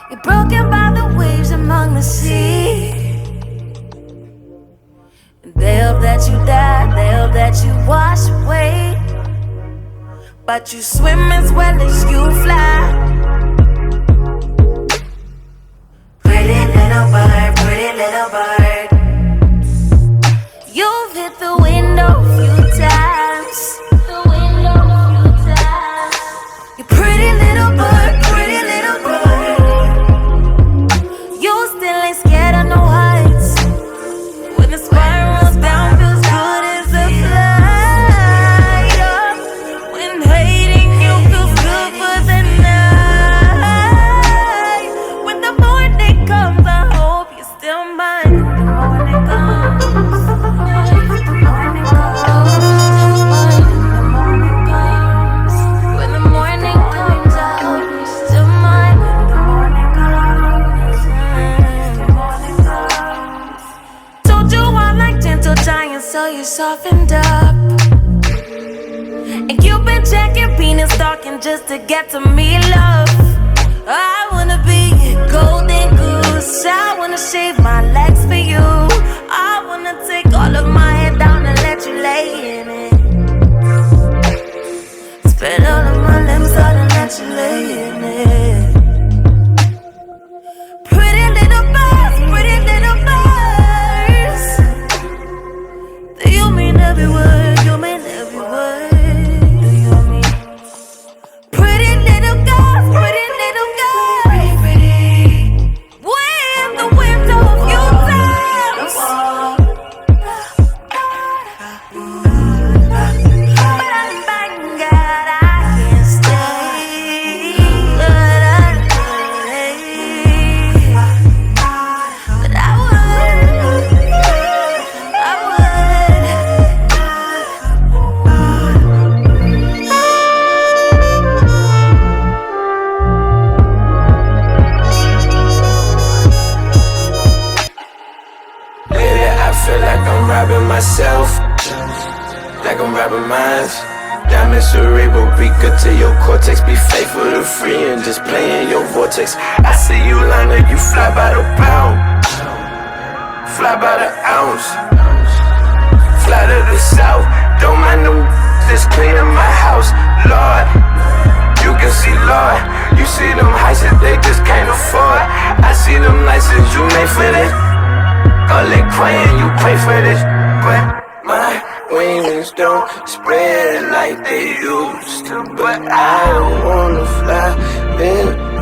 You're broken by the waves among the sea. They hope that you die, they hope that you wash away, but you swim as well as you fly. Pretty little bird, pretty little bird. You've hit the window a few times. You pretty little bird, pretty little bird. You still ain't scared of no heights. When the spirals down, feels good as a flight up. When hating you feels good for the night. When the morning comes, I hope you're still mine. The morning comes. When the morning comes, I hope you're still mine. The morning comes. Told you I like gentle giants, so you softened up. And you've been checking penis stalking just to get to me, love. I wanna be a golden goose. I wanna shave my legs for you. I wanna take all of my hair down and let you lay in it. Spread all of my limbs out and let you lay in it. Pretty little birds, pretty little birds. Do you mean every word? You mean every word? Do you mean pretty little girls, pretty little girls? Pretty. When the wind of you times. But I'm back, God, I can't stay. But I would. Lately I feel like I'm robbing myself, like I'm robbing minds. Diamond cerebral, be good to your cortex. Be faithful to free and just play in your vortex. I see you Lana, you fly by the pound, fly by the ounce. Fly to the south, don't mind them just cleaning my house. Lord, you can see Lord, you see them heights that they just can't afford. I see them licenses you made for this. All they praying, you pray for this. But my wings don't spread like they used to. But I don't wanna fly in